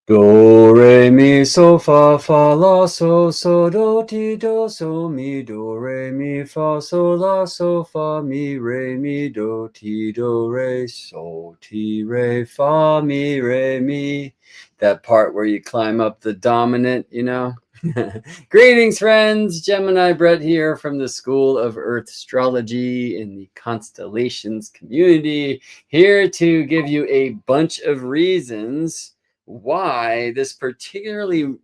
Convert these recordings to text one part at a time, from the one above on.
Do, re, mi, so, fa, la, so, do, ti, do, so, mi, do, re, mi, fa, so, la, so, fa, mi, re, mi, do, ti, do, re, so, ti, re, fa, mi, re, mi. That part where you climb up the dominant, you know? Greetings, friends. Gemini Brett here from the School of Earth Astrology in the Constellations community, here to give you a bunch of reasons why this particular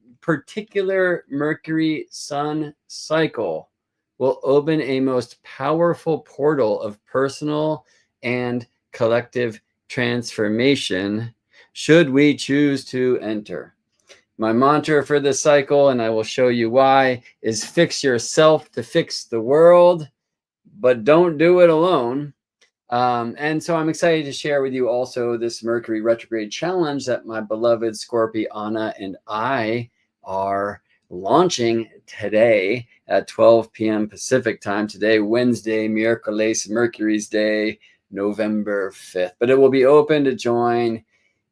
Mercury Sun cycle will open a most powerful portal of personal and collective transformation should we choose to enter. My mantra for this cycle, and I will show you why, is fix yourself to fix the world, but don't do it alone. And so I'm excited to share with you also this Mercury retrograde challenge that my beloved ScorpiAna and I are launching today at 12 p.m. Pacific time. Today, Wednesday, Miércoles, Mercury's Day, November 5th. But it will be open to join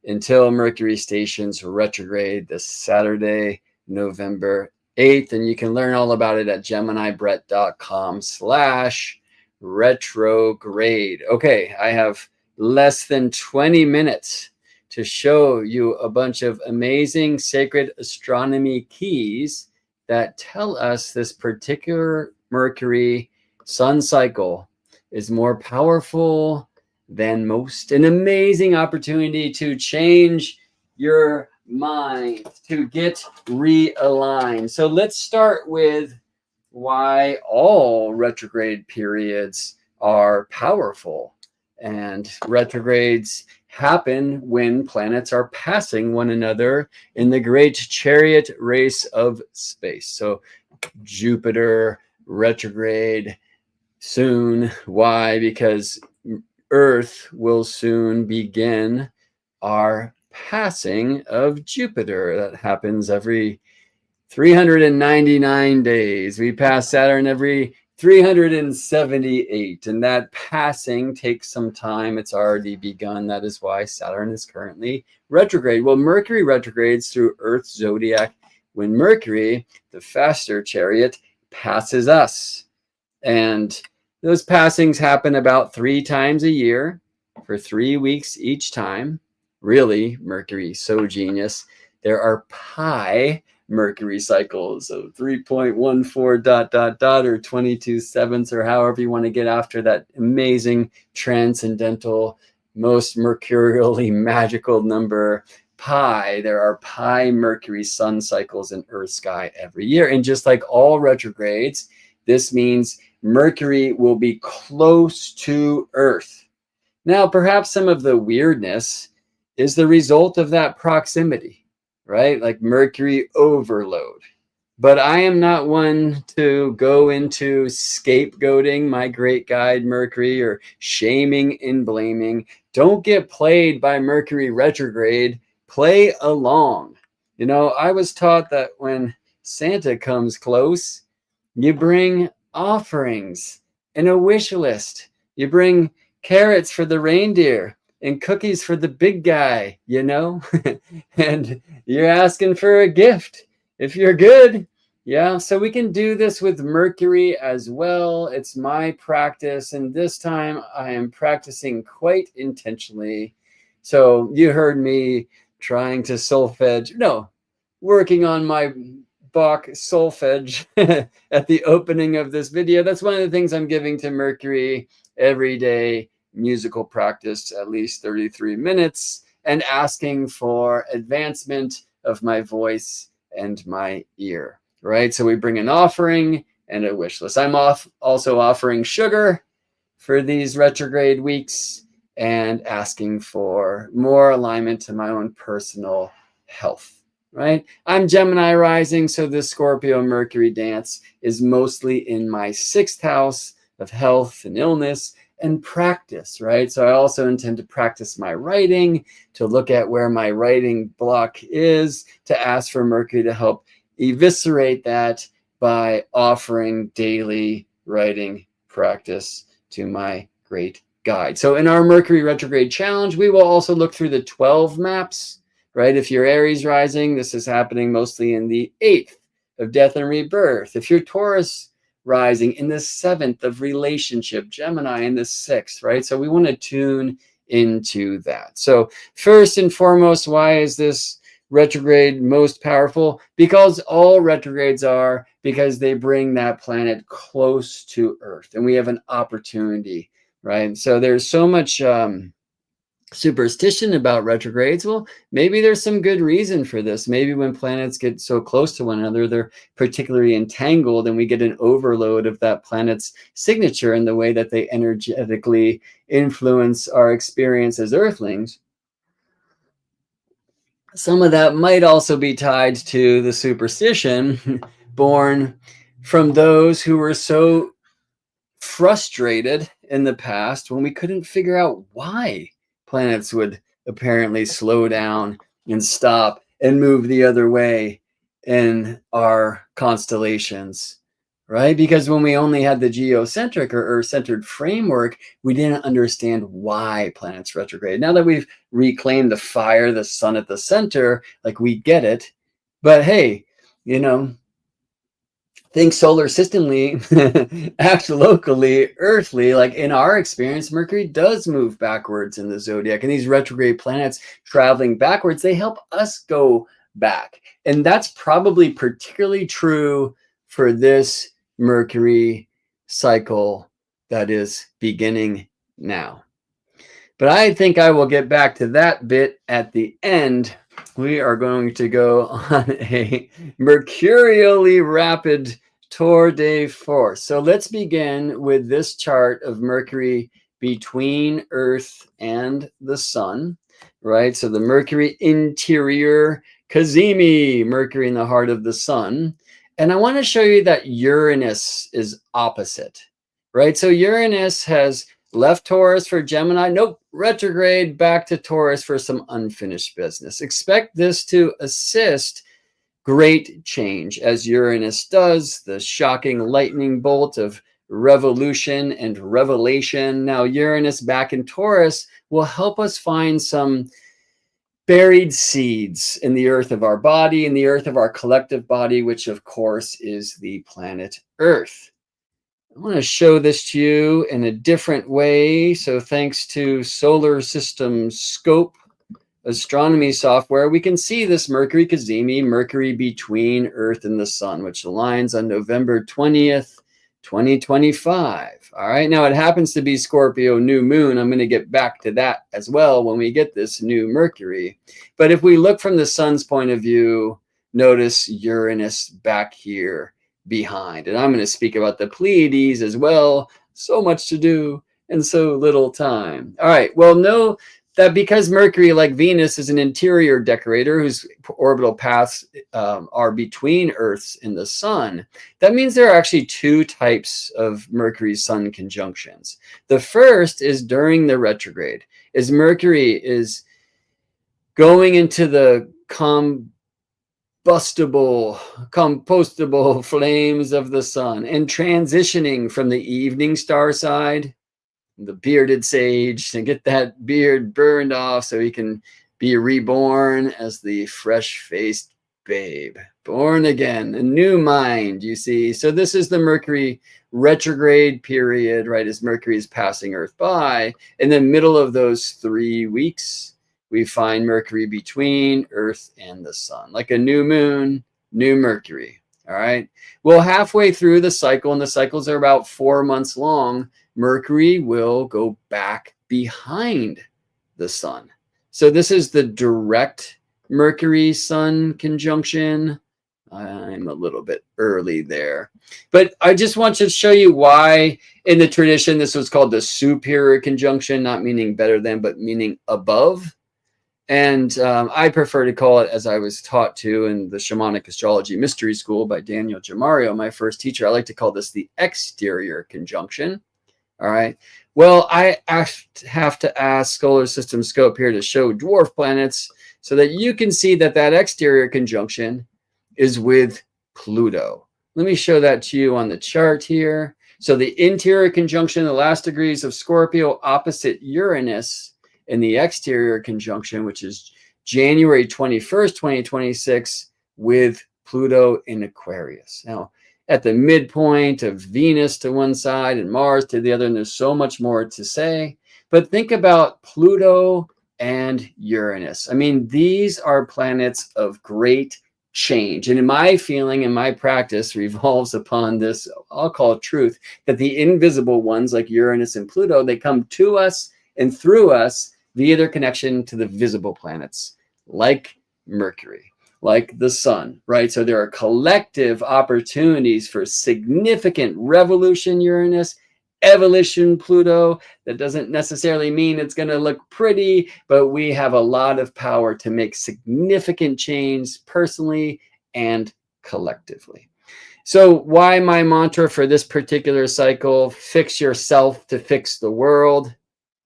until Mercury stations retrograde this Saturday, November 8th. And you can learn all about it at geminibrett.com/retrograde. Okay, I have less than 20 minutes to show you a bunch of amazing sacred astronomy keys that tell us this particular Mercury sun cycle is more powerful than most. An amazing opportunity to change your mind, to get realigned. So let's start with why all retrograde periods are powerful. And retrogrades happen when planets are passing one another in the great chariot race of space. So Jupiter retrograde soon. Why? Because Earth will soon begin our passing of Jupiter. That happens every 399 days. We pass Saturn every 378, and that passing takes some time. It's already begun. That is why Saturn is currently retrograde. Well, Mercury retrogrades through Earth's zodiac when Mercury, the faster chariot, passes us. And those passings happen about 3 times a year for 3 weeks each time. Really, Mercury, so genius. There are pi Mercury cycles, so 3.14 ... or 22 sevenths, or however you want to get after that amazing transcendental, most mercurially magical number pi. There are pi Mercury sun cycles in Earth sky every year. And just like all retrogrades, this means Mercury will be close to Earth. Now, perhaps some of the weirdness is the result of that proximity, right? Like Mercury overload. But I am not one to go into scapegoating my great guide Mercury or shaming and blaming. Don't get played by Mercury retrograde. Play along. You know, I was taught that when Santa comes close, you bring offerings and a wish list. You bring carrots for the reindeer and cookies for the big guy, you know? And you're asking for a gift if you're good. Yeah, so we can do this with Mercury as well. It's my practice, and this time I am practicing quite intentionally. So you heard me trying to working on my Bach solfege at the opening of this video. That's one of the things I'm giving to Mercury every day. Musical practice, at least 33 minutes, and asking for advancement of my voice and my ear, right? So we bring an offering and a wish list. I'm also offering sugar for these retrograde weeks and asking for more alignment to my own personal health, right? I'm Gemini rising, so this Scorpio Mercury dance is mostly in my 6th house of health and illness and practice, right? So I also intend to practice my writing, to look at where my writing block is, to ask for Mercury to help eviscerate that by offering daily writing practice to my great guide. So in our Mercury retrograde challenge, we will also look through the 12 maps right? If you're Aries rising, this is happening mostly in the 8th of death and rebirth. If you're Taurus rising, in the 7th of relationship, Gemini in the 6th, right? So we want to tune into that. So first and foremost, why is this retrograde most powerful? Because all retrogrades are, because they bring that planet close to Earth, and we have an opportunity, right? So there's so much superstition about retrogrades. Well, maybe there's some good reason for this. Maybe when planets get so close to one another, they're particularly entangled, and we get an overload of that planet's signature in the way that they energetically influence our experience as Earthlings. Some of that might also be tied to the superstition born from those who were so frustrated in the past when we couldn't figure out why planets would apparently slow down and stop and move the other way in our constellations, right? Because when we only had the geocentric or Earth-centered framework, we didn't understand why planets retrograde. Now that we've reclaimed the fire, the sun at the center, like, we get it. But hey, you know, think solar systemly, act locally, earthly. Like, in our experience, Mercury does move backwards in the zodiac, and these retrograde planets traveling backwards, they help us go back. And that's probably particularly true for this Mercury cycle that is beginning now. But I think I will get back to that bit at the end. We are going to go on a mercurially rapid tour de force. So let's begin with this chart of Mercury between Earth and the Sun, right? So the Mercury interior Cazimi, Mercury in the heart of the Sun. And I want to show you that Uranus is opposite, right? So Uranus has left Taurus for Gemini. Nope, retrograde back to Taurus for some unfinished business. Expect this to assist great change, as Uranus does, the shocking lightning bolt of revolution and revelation. Now, Uranus back in Taurus will help us find some buried seeds in the earth of our body, in the earth of our collective body, which of course is the planet Earth. I want to show this to you in a different way. So thanks to Solar System Scope astronomy software, we can see this Mercury Cazimi, Mercury between Earth and the Sun, which aligns on November 20th, 2025. All right, now it happens to be Scorpio new moon. I'm going to get back to that as well when we get this new Mercury. But if we look from the Sun's point of view, notice Uranus back here behind. And I'm going to speak about the Pleiades as well. So much to do and so little time. All right, well, know that because Mercury, like Venus, is an interior decorator whose orbital paths are between Earth's and the Sun, that means there are actually two types of Mercury-Sun conjunctions. The first is during the retrograde, as Mercury is going into the compostable flames of the Sun and transitioning from the evening star side, the bearded sage, to get that beard burned off so he can be reborn as the fresh-faced babe, born again, a new mind, you see. So this is the Mercury retrograde period, right, as Mercury is passing Earth by. In the middle of those 3 weeks, we find Mercury between Earth and the Sun, like a new moon, new Mercury. All right. Well, halfway through the cycle, and the cycles are about 4 months long, Mercury will go back behind the Sun. So this is the direct Mercury-Sun conjunction. I'm a little bit early there, but I just want to show you why in the tradition this was called the superior conjunction, not meaning better than, but meaning above. And I prefer to call it, as I was taught to in the Shamanic Astrology Mystery School by Daniel Jamario, my first teacher, I like to call this the exterior conjunction. All right. Well, I have to ask Solar System Scope here to show dwarf planets so that you can see that that exterior conjunction is with Pluto. Let me show that to you on the chart here. So the interior conjunction, the last degrees of Scorpio opposite Uranus, and the exterior conjunction, which is January 21st, 2026, with Pluto in Aquarius. Now, at the midpoint of Venus to one side and Mars to the other, and there's so much more to say. But think about Pluto and Uranus. I mean, these are planets of great change. And in my feeling and my practice revolves upon this, I'll call it truth, that the invisible ones like Uranus and Pluto, they come to us and through us via their connection to the visible planets, like Mercury, like the sun, right? So there are collective opportunities for significant revolution, Uranus, evolution, Pluto. That doesn't necessarily mean it's going to look pretty, but we have a lot of power to make significant change personally and collectively. So why my mantra for this particular cycle? Fix yourself to fix the world,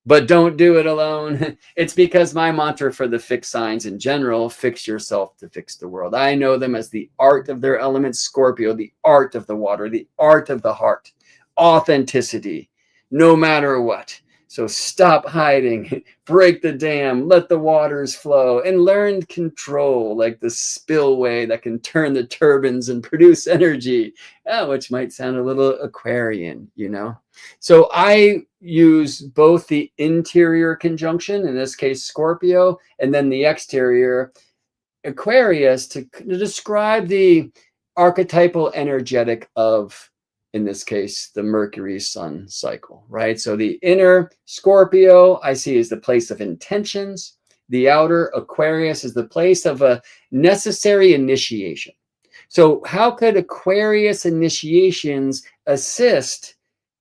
but don't do it alone. It's because my mantra for the fixed signs in general, fix yourself to fix the world. I know them as the art of their element, Scorpio, the art of the water, the art of the heart, authenticity, no matter what. So stop hiding, break the dam, let the waters flow, and learn control, like the spillway that can turn the turbines and produce energy, which might sound a little Aquarian, you know? So I use both the interior conjunction, in this case, Scorpio, and then the exterior, Aquarius, to describe the archetypal energetic of, in this case, the Mercury Sun cycle, right? So the inner Scorpio I see is the place of intentions. The outer Aquarius is the place of a necessary initiation. So how could Aquarius initiations assist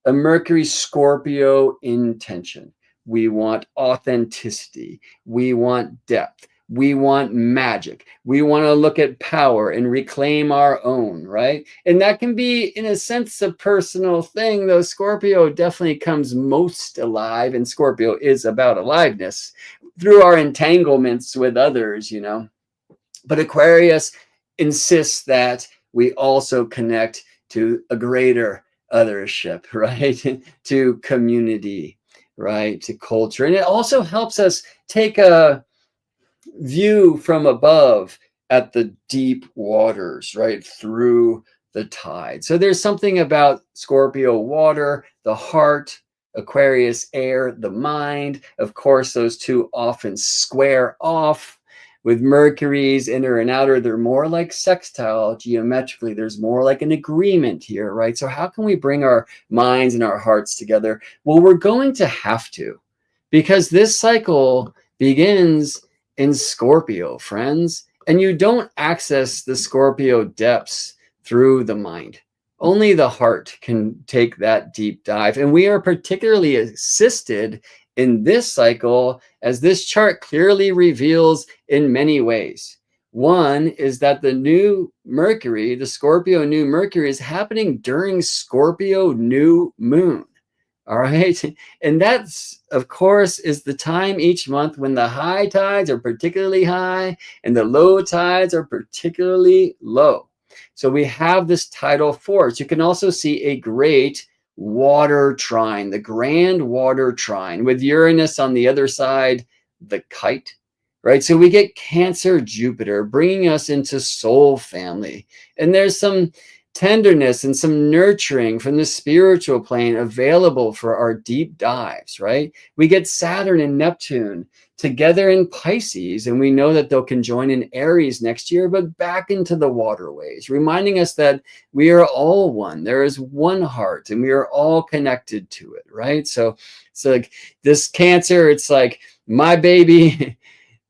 a Mercury Scorpio intention? We want authenticity. We want depth. We want magic. We want to look at power and reclaim our own, right? And that can be, in a sense, a personal thing, though Scorpio definitely comes most alive, and Scorpio is about aliveness, through our entanglements with others, you know. But Aquarius insists that we also connect to a greater othership, right? To community, right? To culture. And it also helps us take a view from above at the deep waters, right? Through the tide. So there's something about Scorpio water, the heart, Aquarius air, the mind. Of course, those two often square off. With Mercury's inner and outer, they're more like sextile geometrically. There's more like an agreement here, right? So how can we bring our minds and our hearts together? Well, we're going to have to, because this cycle begins in Scorpio, friends, and you don't access the Scorpio depths through the mind. Only the heart can take that deep dive. And we are particularly assisted in this cycle, as this chart clearly reveals, in many ways. One is that the new Mercury, the Scorpio new Mercury, is happening during Scorpio new moon. All right. And that's, of course, is the time each month when the high tides are particularly high and the low tides are particularly low. So we have this tidal force. You can also see a great water trine, the grand water trine, with Uranus on the other side, the kite, right? So we get Cancer Jupiter bringing us into soul family. And there's some tenderness and some nurturing from the spiritual plane available for our deep dives, right? We get Saturn and Neptune together in Pisces, and we know that they'll conjoin in Aries next year, but back into the waterways, reminding us that we are all one. There is one heart, and we are all connected to it, right? So it's like this Cancer, it's like my baby,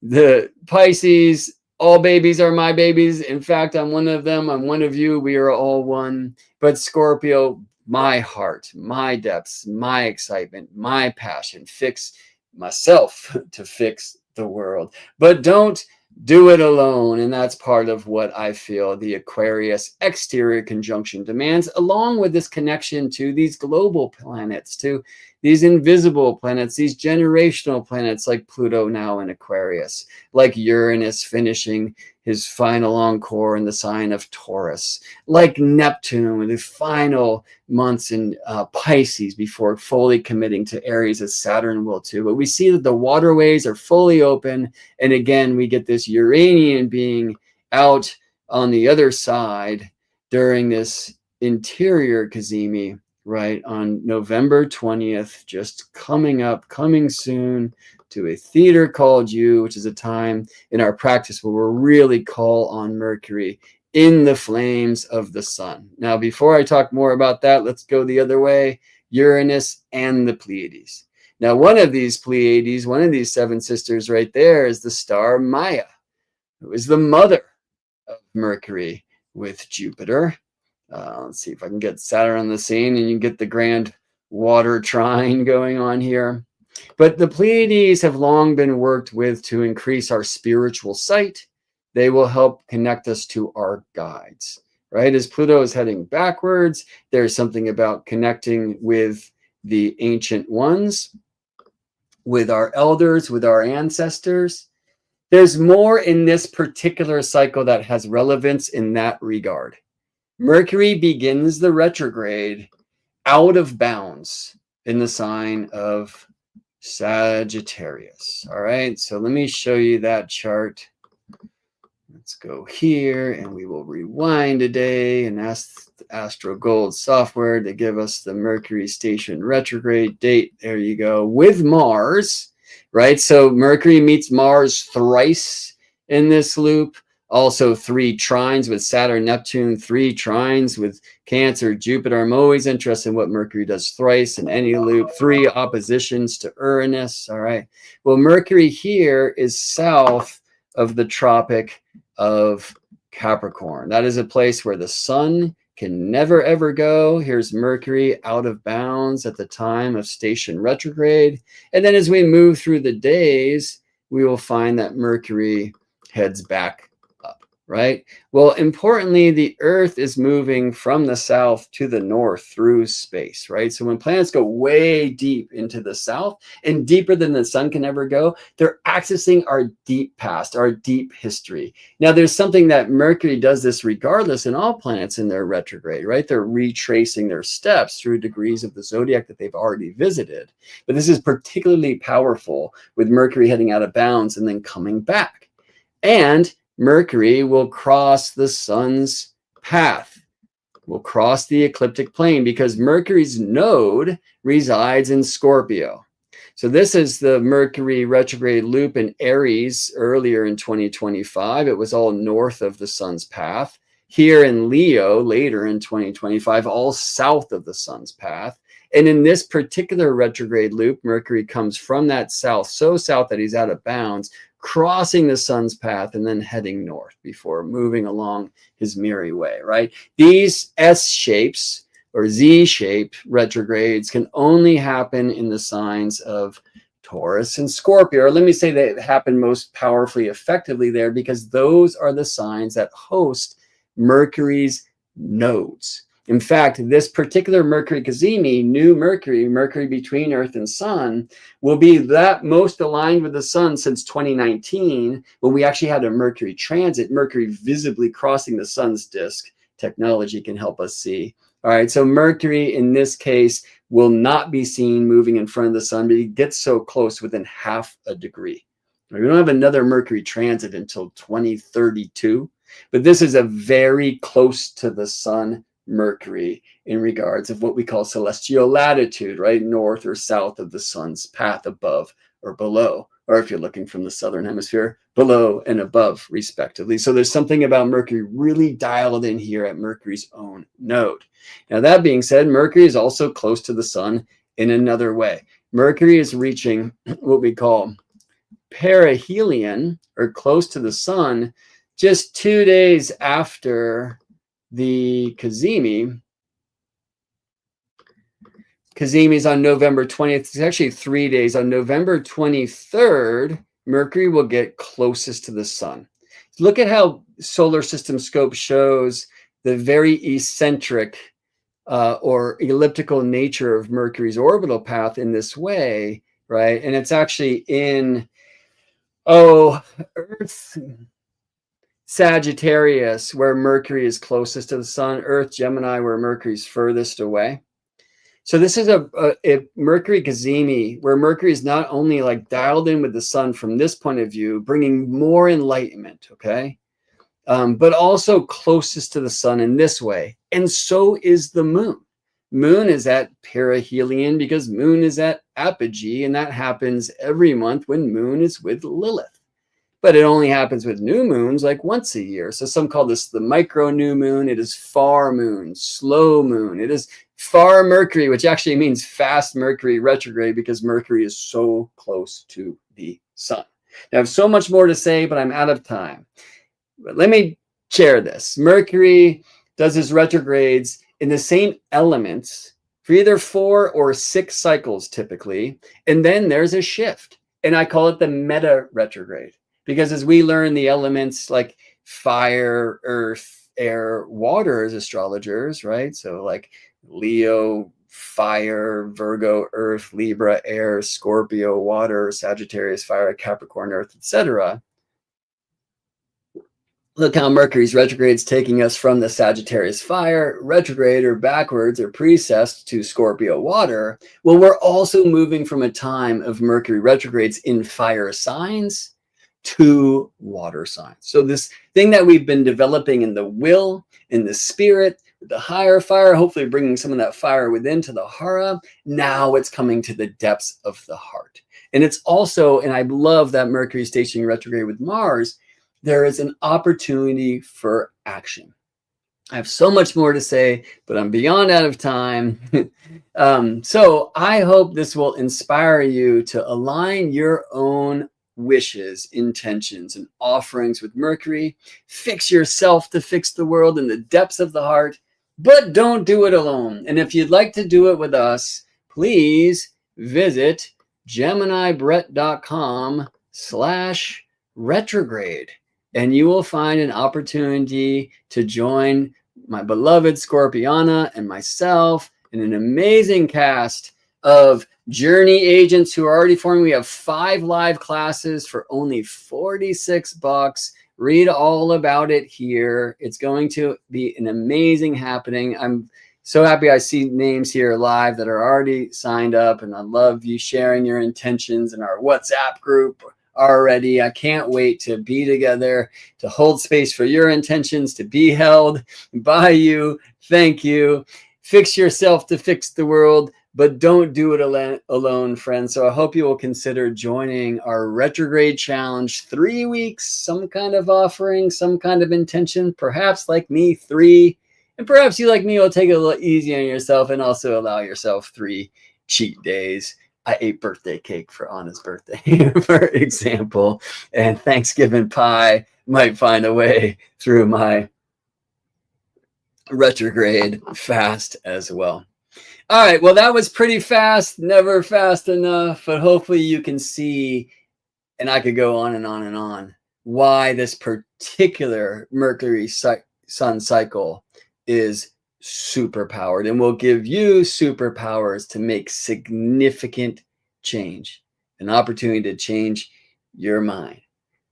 the Pisces, all babies are my babies. In fact, I'm one of them. I'm one of you. We are all one. But Scorpio, my heart, my depths, my excitement, my passion, fix myself to fix the world. But don't do it alone. And that's part of what I feel the Aquarius exterior conjunction demands, along with this connection to these global planets, to these invisible planets, these generational planets like Pluto now in Aquarius, like Uranus finishing his final encore in the sign of Taurus, like Neptune with the final months in Pisces before fully committing to Aries, as Saturn will too. But we see that the waterways are fully open. And again, we get this Uranian being out on the other side during this interior cazimi, right, on November 20th, just coming soon to a theater called You, which is a time in our practice where we'll really call on Mercury in the flames of the sun. Now, before I talk more about that, let's go the other way, Uranus and the Pleiades. Now, one of these Pleiades, one of these seven sisters right there is the star Maya, who is the mother of Mercury with Jupiter. Let's see if I can get Saturn on the scene and you get the grand water trine going on here. But the Pleiades have long been worked with to increase our spiritual sight. They will help connect us to our guides, right? As Pluto is heading backwards, there's something about connecting with the ancient ones, with our elders, with our ancestors. There's more in this particular cycle that has relevance in that regard. Mercury begins the retrograde out of bounds in the sign of Sagittarius. All right, so let me show you that chart. Let's go here and we will rewind a day and ask the Astro Gold software to give us the Mercury station retrograde date. There you go, with Mars, right? So Mercury meets Mars thrice in this loop. Also 3 trines with Saturn, Neptune, 3 trines with Cancer, Jupiter. I'm always interested in what Mercury does thrice in any loop. 3 oppositions to Uranus. All right. Well, Mercury here is south of the Tropic of Capricorn. That is a place where the sun can never, ever go. Here's Mercury out of bounds at the time of station retrograde. And then as we move through the days, we will find that Mercury heads back up, right? Well, importantly, the Earth is moving from the south to the north through space, right? So when planets go way deep into the south and deeper than the sun can ever go, they're accessing our deep past, our deep history. Now, there's something that Mercury does this regardless in all planets in their retrograde, right? They're retracing their steps through degrees of the zodiac that they've already visited. But this is particularly powerful with Mercury heading out of bounds and then coming back. And Mercury will cross the sun's path, will cross the ecliptic plane because Mercury's node resides in Scorpio. So this is the Mercury retrograde loop in Aries earlier in 2025. It was all north of the sun's path. Here in Leo later in 2025, all south of the sun's path. And in this particular retrograde loop, Mercury comes from that south, so south that he's out of bounds, crossing the sun's path and then heading north before moving along his merry way, right? These S shapes or Z shaped retrogrades can only happen in the signs of Taurus and Scorpio. Or let me say they happen most powerfully, effectively there because those are the signs that host Mercury's nodes. In fact, this particular Mercury cazimi, new Mercury, Mercury between Earth and Sun, will be that most aligned with the Sun since 2019, when we actually had a Mercury transit, Mercury visibly crossing the Sun's disk. Technology can help us see. All right, so Mercury in this case will not be seen moving in front of the Sun, but it gets so close within half a degree. We don't have another Mercury transit until 2032, but this is a very close to the Sun Mercury in regards of what we call celestial latitude, right? North or south of the sun's path, above or below, or if you're looking from the southern hemisphere, below and above respectively. So there's something about Mercury really dialed in here at Mercury's own node. Now that being said, Mercury is also close to the sun in another way. Mercury is reaching what we call perihelion, or close to the sun, just 2 days after the cazimi. Cazimi is on November 20th. It's actually 3 days. On November 23rd, Mercury will get closest to the sun. Look at how solar system scope shows the very eccentric or elliptical nature of Mercury's orbital path in this way, right? And it's actually in, Earth, Sagittarius, where Mercury is closest to the sun, Earth, Gemini, where Mercury's furthest away. So this is a Mercury Gazimi, where Mercury is not only like dialed in with the sun from this point of view, bringing more enlightenment, okay? But also closest to the sun in this way. And so is the moon. Moon is at perihelion because moon is at apogee, and that happens every month when moon is with Lilith. But it only happens with new moons like once a year. So some call this the micro new moon. It is far moon, slow moon. It is far Mercury, which actually means fast Mercury retrograde because Mercury is so close to the sun. I have so much more to say, but I'm out of time. But let me share this. Mercury does his retrogrades in the same elements for either 4 or 6 cycles typically. And then there's a shift. And I call it the meta retrograde. Because as we learn the elements like fire, earth, air, water as astrologers, right? So like Leo, fire, Virgo, earth, Libra, air, Scorpio, water, Sagittarius, fire, Capricorn, earth, etc. Look how Mercury's retrograde is taking us from the Sagittarius fire, retrograde or backwards or precessed to Scorpio water. Well, we're also moving from a time of Mercury retrogrades in fire signs to water signs. So this thing that we've been developing in the will, in the spirit, the higher fire, hopefully bringing some of that fire within to the hara, now it's coming to the depths of the heart. And it's also, and I love that Mercury stationing retrograde with Mars, there is an opportunity for action. I have so much more to say, but I'm beyond out of time. So I hope this will inspire you to align your own wishes, intentions, and offerings with Mercury. Fix yourself to fix the world in the depths of the heart, but don't do it alone. And if you'd like to do it with us, please visit geminibrett.com/retrograde, and you will find an opportunity to join my beloved ScorpiAna and myself in an amazing cast of journey agents who are already forming. We have 5 live classes for only $46. Read all about it here. It's going to be an amazing happening. I'm so happy I see names here live that are already signed up, and I love you sharing your intentions in our WhatsApp group already. I can't wait to be together, to hold space for your intentions, to be held by you. Thank you. Fix yourself to fix the world, but don't do it alone, friends. So I hope you will consider joining our retrograde challenge. 3 weeks, some kind of offering, some kind of intention, perhaps like me, 3. And perhaps you, like me, will take it a little easy on yourself and also allow yourself 3 cheat days. I ate birthday cake for Anna's birthday, for example, and Thanksgiving pie might find a way through my retrograde fast as well. All right, well, that was pretty fast, never fast enough, but hopefully you can see, and I could go on and on and on, why this particular Mercury Sun cycle is super powered and will give you superpowers to make significant change, an opportunity to change your mind,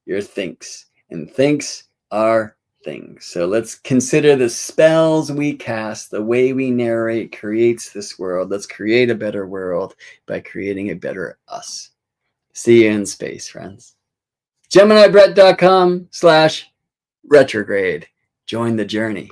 your thinks, and thinks are things. So let's consider the spells we cast, the way we narrate creates this world. Let's create a better world by creating a better us. See you in space, friends. geminibrett.com/retrograde. Join the journey.